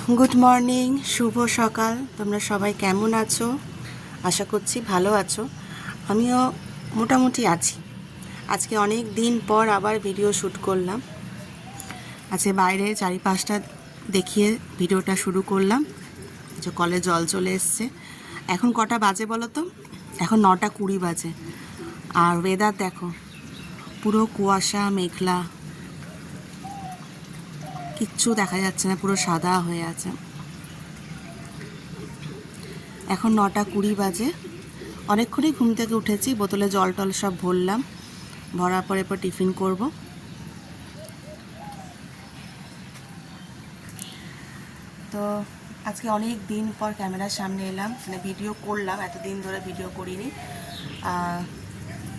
Good morning, শুভ সকাল। তোমরা সবাই কেমন আছো? আশা করছি ভালো আছো। আমিও মোটামুটি আছি। আজকে অনেক দিন পর আবার ভিডিও শ্যুট করলাম। আজকে বাইরে চারিপাশটা দেখিয়ে ভিডিওটা শুরু করলাম। যে কলে জল চলে এসছে। এখন কটা বাজে বলো তো? এখন 9:20 বাজে। আর ওয়েদার দেখো, পুরো কুয়াশা মেঘলা, কিচ্ছু দেখা যাচ্ছে না, পুরো সাদা হয়ে আছে। এখন 9:20 বাজে। অনেকক্ষণই ঘুম থেকে উঠেছি, বোতলে জল টল সব ভরলাম, ভরার পরে টিফিন করব। তো আজকে অনেক দিন পর ক্যামেরার সামনে এলাম, মানে ভিডিও করলাম। এতদিন ধরে ভিডিও করিনি।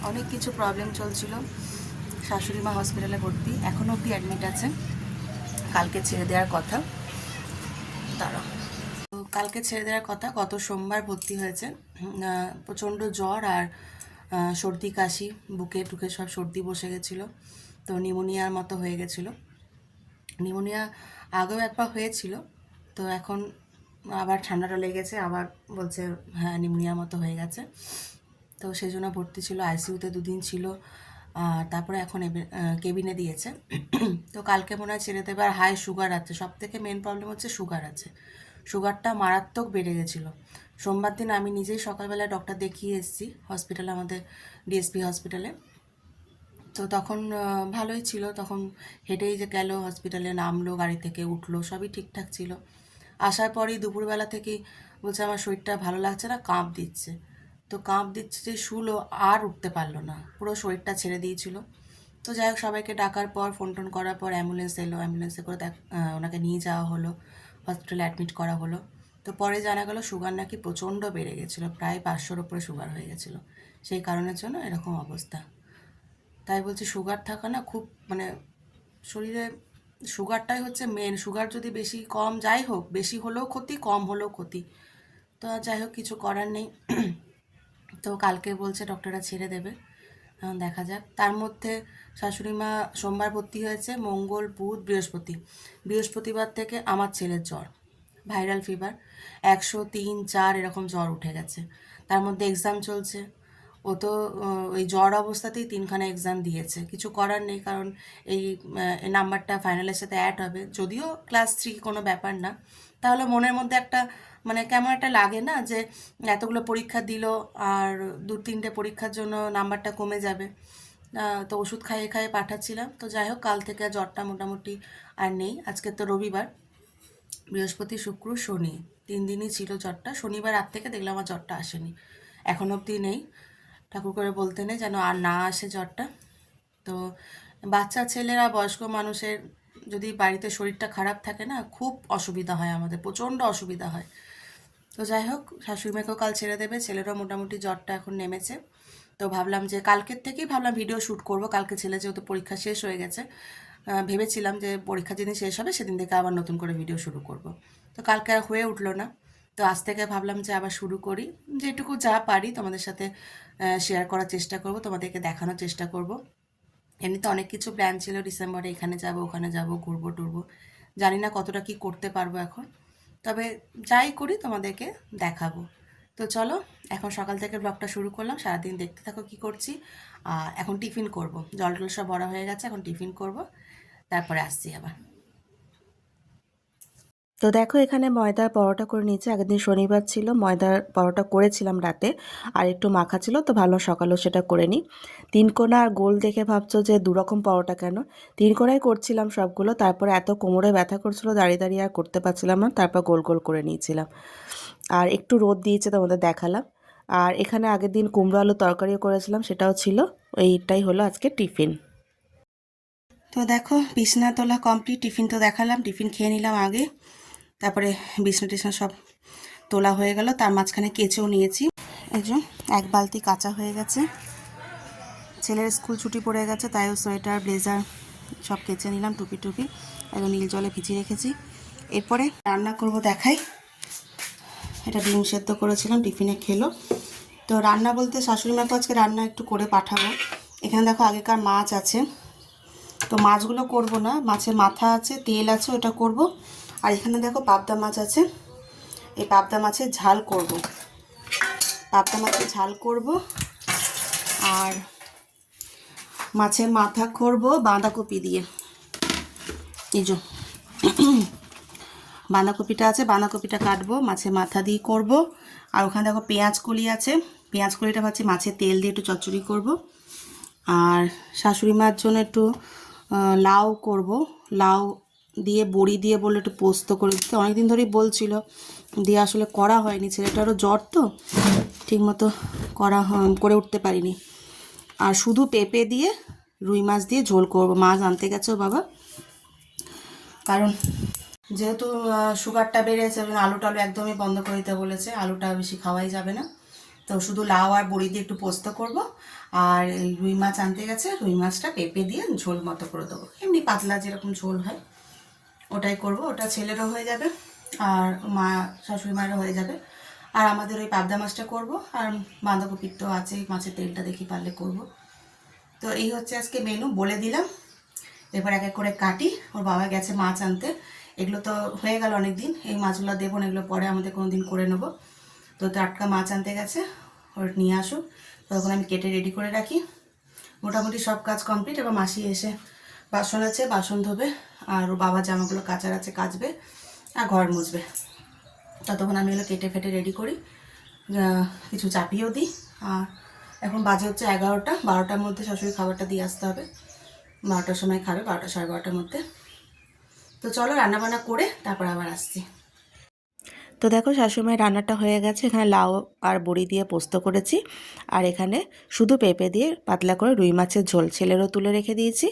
অনেক কিছু প্রবলেম চলছিল। শাশুড়ি মা হসপিটালে ভর্তি, এখনও অবধি অ্যাডমিট আছে। কালকে ছেড়ে দেওয়ার কথা। দাঁড়াও, তো কালকে ছেড়ে দেওয়ার কথা। গত সোমবার ভর্তি হয়েছে। প্রচণ্ড জ্বর আর সর্দি কাশি, বুকে টুকে সব সর্দি বসে গেছিলো। তো নিউমোনিয়ার মতো হয়ে গেছিলো। নিউমোনিয়া আগেও একবার হয়েছিল, তো এখন আবার ঠান্ডাটা লেগেছে, আবার বলছে হ্যাঁ নিউমোনিয়ার মতো হয়ে গেছে। তো সেই জন্য ভর্তি ছিল, আইসিইউতে 2 দিন ছিল। তারপরে এখন কেবিনে দিয়েছে। তো কালকে মনে হয় ছেড়ে দেবে। আর হাই সুগার আছে, সব থেকে মেন প্রবলেম হচ্ছে সুগার আছে। সুগারটা মারাত্মক বেড়ে গেছিলো। সোমবার দিন আমি নিজেই সকালবেলায় ডক্টর দেখিয়ে এসেছি হসপিটালে, আমাদের ডিএসপি হসপিটালে। তো তখন ভালোই ছিল, তখন হেঁটেই যে গেল হসপিটালে, নামলো, গাড়ি থেকে উঠলো, সবই ঠিকঠাক ছিল। আসার পরেই দুপুরবেলা থেকেই বলছে আমার শরীরটা ভালো লাগছে না, কাঁপ দিচ্ছে। তো কাঁপ দিচ্ছে যে শুলো, আর উঠতে পারলো না, পুরো শরীরটা ছেড়ে দিয়েছিল। তো যাই হোক, সবাইকে ডাকার পর, ফোন টোন করার পর অ্যাম্বুলেন্স এলো, অ্যাম্বুলেন্সে করে ওনাকে নিয়ে যাওয়া হলো, হসপিটালে অ্যাডমিট করা হলো। তো পরে জানা গেল সুগার নাকি প্রচণ্ড বেড়ে গেছিলো, প্রায় 500-র উপরে সুগার হয়ে গেছিলো। সেই কারণের জন্য এরকম অবস্থা। তাই বলছি, সুগার থাকা না খুব, মানে শরীরে সুগারটাই হচ্ছে মেন। সুগার যদি বেশি কম, যাই হোক, বেশি হলেও ক্ষতি, কম হলেও ক্ষতি। তো যাই হোক, কিছু করার নেই। তো কালকে বলছে ডক্টররা ছেড়ে দেবে, এখন দেখা যাক। তার মধ্যে শাশুড়ি মা সোমবার ভর্তি হয়েছে, মঙ্গল বুধ বৃহস্পতি, বৃহস্পতিবার থেকে আমার ছেলের জ্বর, ভাইরাল ফিভার, 103-4 এরকম জ্বর উঠে গেছে। তার মধ্যে এক্সাম চলছে। ও তো ওই জ্বর অবস্থাতেই 3খানা এক্সাম দিয়েছে। কিছু করার নেই, কারণ এই নাম্বারটা ফাইনালের সাথে অ্যাড হবে। যদিও ক্লাস 3 কোনো ব্যাপার না, তাহলে মনের মধ্যে একটা, মানে কেমন একটা লাগে না, যে এতগুলো পরীক্ষা দিল আর 2-3টে পরীক্ষার জন্য নাম্বারটা কমে যাবে। তো ওষুধ খাইয়ে খাইয়ে পাঠাচ্ছিলাম। তো যাই হোক, কাল থেকে জ্বরটা মোটামুটি আর নেই। আজকে তো রবিবার, বৃহস্পতি শুক্র শনি 3 দিনই ছিল জ্বরটা। শনিবার রাত থেকে দেখলাম আমার জ্বরটা আসেনি, এখন অবধি নেই। ঠাকুর করে বলতে নেই যেন আর না আসে জ্বরটা। তো বাচ্চা ছেলেরা, বয়স্ক মানুষের যদি বাড়িতে শরীরটা খারাপ থাকে না, খুব অসুবিধা হয়, আমাদের প্রচণ্ড অসুবিধা হয়। তো যাই হোক, শাশুড়ি মাকেও কাল ছেড়ে দেবে, ছেলেরও মোটামুটি জ্বরটা এখন নেমেছে। তো ভাবলাম যে কালকের থেকেই ভাবলাম ভিডিও শ্যুট করব। কালকে ছেলে যেহেতু পরীক্ষা শেষ হয়ে গেছে, ভেবেছিলাম যে পরীক্ষা যেদিন শেষ হবে সেদিন থেকে আবার নতুন করে ভিডিও শুরু করব। তো কালকে আর হয়ে উঠলো না। তো আজ থেকে ভাবলাম যে আবার শুরু করি, যেটুকু যা পারি তোমাদের সাথে শেয়ার করার চেষ্টা করব, তোমাদেরকে দেখানোর চেষ্টা করব। এমনিতে অনেক কিছু প্ল্যান ছিল, ডিসেম্বরে এখানে যাব, ওখানে যাব, ঘুরবো টুরবো। জানি না কতটা কি করতে পারবো এখন, তবে যাই করি তোমাদেরকে দেখাবো। তো চলো, এখন সকাল থেকে ব্লগটা শুরু করলাম, সারাদিন দেখতে থাকো কি করছি। এখন টিফিন করব, জল টল সব ভরা হয়ে গেছে, এখন টিফিন করব, তারপরে আসছি আবার। তো দেখো, এখানে ময়দার পরোটা করে নিয়েছি। আগের দিন শনিবার ছিল, ময়দার পরোটা করেছিলাম রাতে, আর একটু মাখা ছিল, তো ভালো সকালেও সেটা করে নিই। 3 কোনা আর গোল দেখে ভাবছো যে 2 রকম পরোটা কেন? 3 কোনাই করছিলাম সবগুলো, তারপরে এত কোমরে ব্যথা করছিল, দাঁড়িয়ে দাঁড়িয়ে আর করতে পারছিলাম না, তারপর গোল গোল করে নিয়েছিলাম। আর একটু রোদ দিয়েছে, তোমাদের দেখালাম। আর এখানে আগের দিন কুমড়ো আলু তরকারিও করেছিলাম, সেটাও ছিল। এইটাই হলো আজকে টিফিন। তো দেখো, বিছনা তোলা কমপ্লিট, টিফিন তো দেখালাম, টিফিন খেয়ে নিলাম আগে, তারপরে বিছনা টিছনা সব তোলা হয়ে গেল, তার মাঝখানে কেচেও নিয়েছি। এই যে 1 বালতি কাঁচা হয়ে গেছে। ছেলের স্কুল ছুটি পড়ে গেছে, তাইও সোয়েটার ব্লেজার সব কেচে নিলাম, টুপি টুপি একদম নীল জলে ভিজিয়ে রেখেছি। এরপরে রান্না করব, দেখাই। এটা ডিম সেদ্ধ করেছিলাম, টিফিনে খেলো। তো রান্না বলতে শাশুড়ি মাকে আজকে রান্না একটু করে পাঠাবো। এখানে দেখো আগেকার মাছ আছে, তো মাছগুলো করব না, মাছের মাথা আছে, তেল আছে, ওটা করব। আর এখানে দেখো পাবদা মাছ আছে, এই পাবদা মাছের ঝাল করব, পাবদা মাছের ঝাল করব। আর মাছের মাথা করব বাঁধাকপি দিয়ে, এই যে বাঁধাকপিটা আছে, বাঁধাকপিটা কাটবো, মাছের মাথা দিয়ে করব। আর ওখানে দেখো পেঁয়াজ কলি আছে, পেঁয়াজ কলিটা ভাবছি মাছের তেল দিয়ে একটু চচ্চড়ি করব। আর শাশুড়ি মার জন্য একটু লাউ করব, লাউ দিয়ে বড়ি দিয়ে বলে একটু পোস্ত করে দিতে, অনেকদিন ধরেই বলছিল, দিয়ে আসলে করা হয়নি, ছেলেটারও জ্বর তো ঠিকমতো করে উঠতে পারিনি। আর শুধু পেঁপে দিয়ে রুই মাছ দিয়ে ঝোল করব। মাছ আনতে গেছে বাবা, কারণ যেহেতু সুগারটা বেড়েছে, আলু টালু একদমই বন্ধ করে দিতে বলেছে, আলুটা বেশি খাওয়াই যাবে না। তো শুধু লাউ আর বড়ি দিয়ে একটু পোস্ত করব। আর রুই মাছ আনতে গেছে, রুই মাছটা পেঁপে দিয়ে ঝোল মতো করে দেবো, এমনি পাতলা যেরকম ঝোল হয় ওটাই করব। ওটা ছেলেরও হয়ে যাবে আর মা শাশুড়ি মায়েরও হয়ে যাবে। আর আমাদের ওই পাবদা মাছটা করব, আর বাঁধাকপির তো আছে, মাছের তেলটা দেখি পারলে করব। তো এই হচ্ছে আজকে মেনু, বলে দিলাম। এবার এক এক করে কাটি, ওর বাবা গেছে মাছ আনতে, এগুলো তো হয়ে গেল অনেক দিন, এই মাছগুলো দেবো না, এগুলো পরে আমাদের কোনো দিন করে নেবো। তো টাটকা মাছ আনতে গেছে, ওর নিয়ে আসুক, তখন আমি কেটে রেডি করে রাখি। মোটামুটি সব কাজ কমপ্লিট। এবার মাসি এসে বাসন আছে, বাসন ধোবে, আর ওর বাবার জামাগুলো কাচার আছে, কাচবে, আর ঘর মুছবে। ততক্ষণ আমি এগুলো কেটে ফেটে রেডি করি, কিছু চাপিয়েও দিই। আর এখন বাজে হচ্ছে 11টা, 12টার মধ্যে শাশুড়ি খাবারটা দিয়ে আসতে হবে, 12টার সময় খাবে, 12টা সাড়ে 12টার মধ্যে। তো চলো রান্নাবান্না করে তারপর আবার আসছি। তো দেখো শাশুড়িমায়ের রান্নাটা হয়ে গেছে, এখানে লাউ আর বড়ি দিয়ে পোস্ত করেছি, আর এখানে শুধু পেঁপে দিয়ে পাতলা করে রুই মাছের ঝোল, ছেলেরও তুলে রেখে দিয়েছি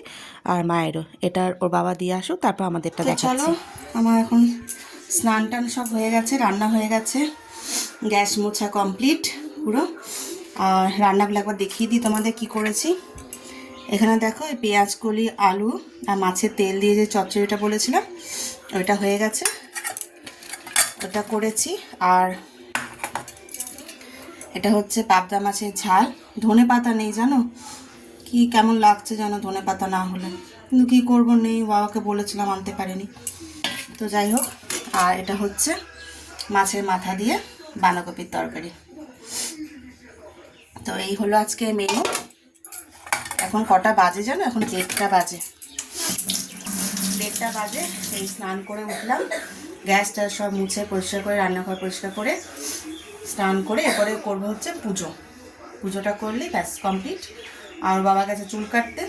আর মায়েরও। এটা ওর বাবা দিয়ে আসুক, তারপর আমাদেরটা দেখাচ্ছি। চলো, আমার এখন স্নান টান সব হয়ে গেছে, রান্না হয়ে গেছে, গ্যাস মোছা কমপ্লিট পুরো। আর রান্নাগুলো একবার দেখিয়ে দিই তোমাদের কি করেছি। এখানে দেখো এই পেঁয়াজ কলি, আলু আর মাছের তেল দিয়ে যে চচ্চড়িটা বলেছিলাম ওইটা হয়ে গেছে, ওটা করেছি। আর এটা হচ্ছে পাবদা মাছের ঝাল, ধনে পাতা নেই জানো, কি কেমন লাগছে জানো ধনে পাতা না হলে, কিন্তু কী করবো, নেই, বাবাকে বলেছিলাম আনতে পারিনি, তো যাই হোক। আর এটা হচ্ছে মাছের মাথা দিয়ে বাঁধাকপির তরকারি। তো এই হলো আজকে মেনু। এখন কটা বাজে জানো, এখন 1টা বাজে, 1টা বাজে। এই স্নান করে উঠলাম, গ্যাসটা সব মুছে পরিষ্কার করে, রান্নাঘর পরিষ্কার করে, স্নান করে এরপরে করবো হচ্ছে পুজো। পুজোটা করলেই ব্যাস কমপ্লিট। আর বাবা গেছে চুল কাটতে,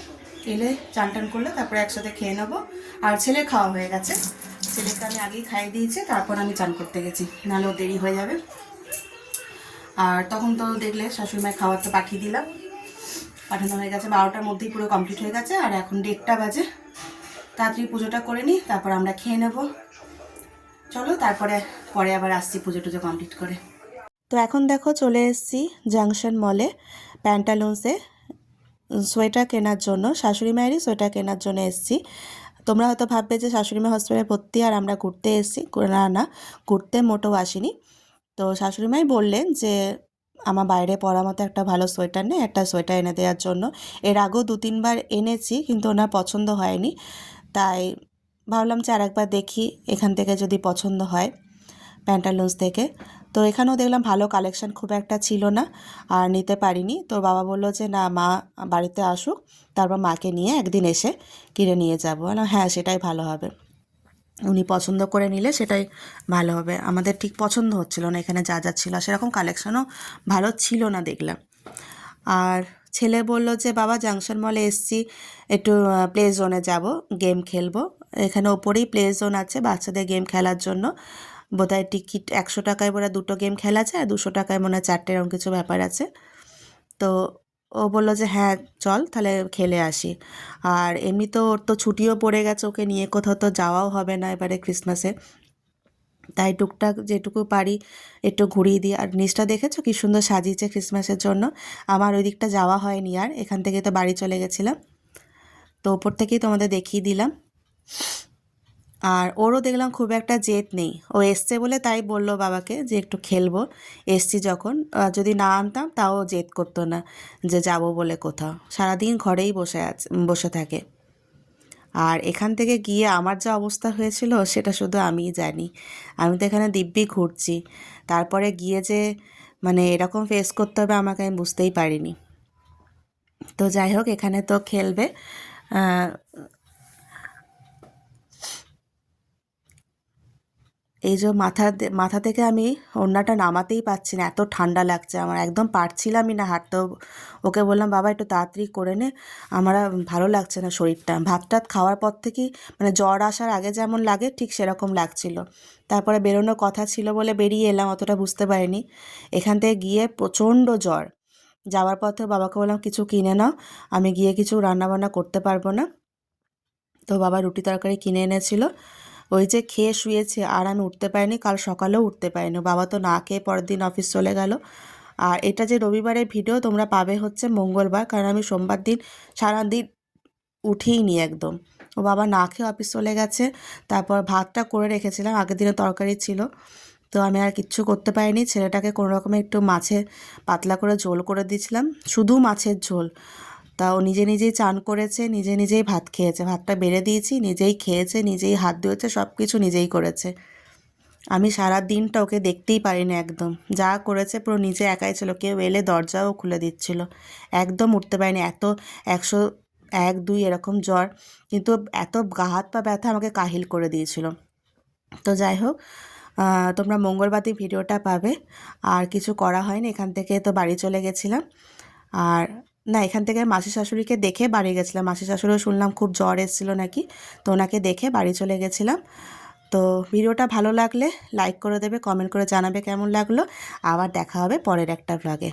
এলে চান টান করলে তারপরে একসাথে খেয়ে নেবো। আর ছেলে খাওয়া হয়ে গেছে, ছেলেকে আমি আগেই খাইয়ে দিয়েছি, তারপর আমি চান করতে গেছি, নাহলে ও দেরি হয়ে যাবে। আর তখন তো দেখলে শাশুড়ি মায়ের খাবার তো পাঠিয়ে দিলাম, পাঠানো হয়ে গেছে, 12টার মধ্যেই পুরো কমপ্লিট হয়ে গেছে। আর এখন 1টা বাজে, তাড়াতাড়ি পুজোটা করে নিই, তারপর আমরা খেয়ে নেব। চলো তারপরে পরে আবার আসছি পুজো টুজো কমপ্লিট করে। তো এখন দেখো চলে এসেছি জাংশন মলে প্যান্টালুন্সে সোয়েটার কেনার জন্য, শাশুড়ি মায়েরই সোয়েটার কেনার জন্য এসেছি। তোমরা হয়তো ভাববে যে শাশুড়ি মা হসপিটালে ভর্তি আর আমরা ঘুরতে এসেছি, না না, ঘুরতে মোটেও আসিনি। তো শাশুড়ি মাই বললেন যে আমার বাইরে পরা মতো একটা ভালো সোয়েটার নেই, একটা সোয়েটার এনে দেওয়ার জন্য। এর আগেও 2-3বার এনেছি, কিন্তু ওনার পছন্দ হয়নি, তাই ভাবলাম যে আরেকবার দেখি এখান থেকে যদি পছন্দ হয় প্যান্টালুন্স থেকে। তো এখানেও দেখলাম ভালো কালেকশান খুব একটা ছিল না, আর নিতে পারিনি। তো বাবা বললো যে না, মা বাড়িতে আসুক, তারপর মাকে নিয়ে একদিন এসে কিনে নিয়ে যাবো। হ্যাঁ, সেটাই ভালো হবে, উনি পছন্দ করে নিলে সেটাই ভালো হবে। আমাদের ঠিক পছন্দ হচ্ছিল না এখানে যা যা ছিল, সেরকম কালেকশনও ভালো ছিল না দেখলাম। আর ছেলে বলল যে বাবা জাংশন মলে এসছি, একটু প্লে জোনে যাব, গেম খেলবো। এখানে ওপরেই প্লে জোন আছে বাচ্চাদের গেম খেলার জন্য, বোধহয় টিকিট 100 টাকায় বোধহয় 2টো গেম খেলা যায়, আর 200 টাকায় মনে হয় 4টে, এরকম কিছু ব্যাপার আছে। তো ও বললো যে হ্যাঁ চল তাহলে খেলে আসি। আর এমনি তো ওর তো ছুটিও পড়ে গেছে, ওকে নিয়ে কোথাও তো যাওয়াও হবে না এবারে ক্রিসমাসে, তাই টুকটাক যেটুকু পারি একটু ঘুরিয়ে দিই। আর নিচটা দেখেছো কি সুন্দর সাজিয়েছে ক্রিসমাসের জন্য, আমার ওই দিকটা যাওয়া হয়নি, আর এখান থেকে তো বাড়ি চলে গেছিলাম, তো ওপর থেকেই তোমাদের দেখিয়ে দিলাম। আর ওরও দেখলাম খুব একটা জেদ নেই, ও এসছে বলে তাই বললো বাবাকে যে একটু খেলবো, এসছি যখন, যদি না আনতাম তাও জেদ করতো না যে যাব বলে কোথাও, সারাদিন ঘরেই বসে থাকে। আর এখান থেকে গিয়ে আমার যা অবস্থা হয়েছিল সেটা শুধু আমিই জানি। আমি তো এখানে দিব্যি ঘুরছি, তারপরে গিয়ে যে মানে এরকম ফেস করতে হবে আমাকে আমি বুঝতেই পারিনি। তো যাই হোক, এখানে তো খেলবে। এই যে মাথা থেকে আমি ওড়নাটা নামাতেই পারছি না, এত ঠান্ডা লাগছে আমার, একদম পারছিলামই না হাঁটতে। ওকে বললাম, বাবা একটু তাড়াতাড়ি করে নে, আমার আর ভালো লাগছে না শরীরটা। ভাত টাত খাওয়ার পর থেকেই মানে জ্বর আসার আগে যেমন লাগে ঠিক সেরকম লাগছিল। তারপরে বেরোনোর কথা ছিল বলে বেরিয়ে এলাম, অতটা বুঝতে পারিনি। এখান থেকে গিয়ে প্রচণ্ড জ্বর। যাওয়ার পথে বাবাকে বললাম কিছু কিনে নাও, আমি গিয়ে কিছু রান্নাবান্না করতে পারবো না। তো বাবা রুটি তরকারি কিনে এনেছিল, ওই যে খেয়ে শুয়েছে, আর আমি উঠতে পারিনি, কাল সকালেও উঠতে পারিনি। বাবা তো না খেয়ে পরের দিন অফিস চলে গেল। আর এটা যে রবিবারের ভিডিও তোমরা পাবে হচ্ছে মঙ্গলবার, কারণ আমি সোমবার দিন সারাদিন উঠিনি একদম। ও বাবা না খেয়ে অফিস চলে গেছে। তারপর ভাতটা করে রেখেছিলাম, আগের দিনে তরকারি ছিল, তো আমি আর কিচ্ছু করতে পারিনি। ছেলেটাকে কোনো রকমে একটু মাছের পাতলা করে ঝোল করে দিয়েছিলাম, শুধু মাছের ঝোল। তা ও নিজে নিজেই চান করেছে, নিজে নিজেই ভাত খেয়েছে, ভাতটা বেড়ে দিয়েছি, নিজেই খেয়েছে, নিজেই হাত ধুয়েছে, সব কিছু নিজেই করেছে। আমি সারা দিনটা ওকে দেখতেই পারিনি একদম, যা করেছে পুরো নিজে একাই ছিল, কেউ এলে দরজাও খুলে দিচ্ছিল। একদম উঠতে পারিনি, এত 101 2 এরকম জ্বর, কিন্তু এত গা হাত পা ব্যথা আমাকে কাহিল করে দিয়েছিল। তো যাই হোক, তোমরা মঙ্গলবার দিন ভিডিওটা পাবে। আর কিছু করা হয়নি, এখান থেকে তো বাড়ি চলে গেছিলাম। আর না, এখান থেকে মাসি শাশুড়িকে দেখে বাড়ি গেছিলাম। মাসি শাশুড়িও শুনলাম খুব জ্বর এসেছিল নাকি, তো ওনাকে দেখে বাড়ি চলে গেছিলাম। তো ভিডিওটা ভালো লাগলে লাইক করে দেবে, কমেন্ট করে জানাবে কেমন লাগলো। আবার দেখা হবে পরের একটা ভ্লগে।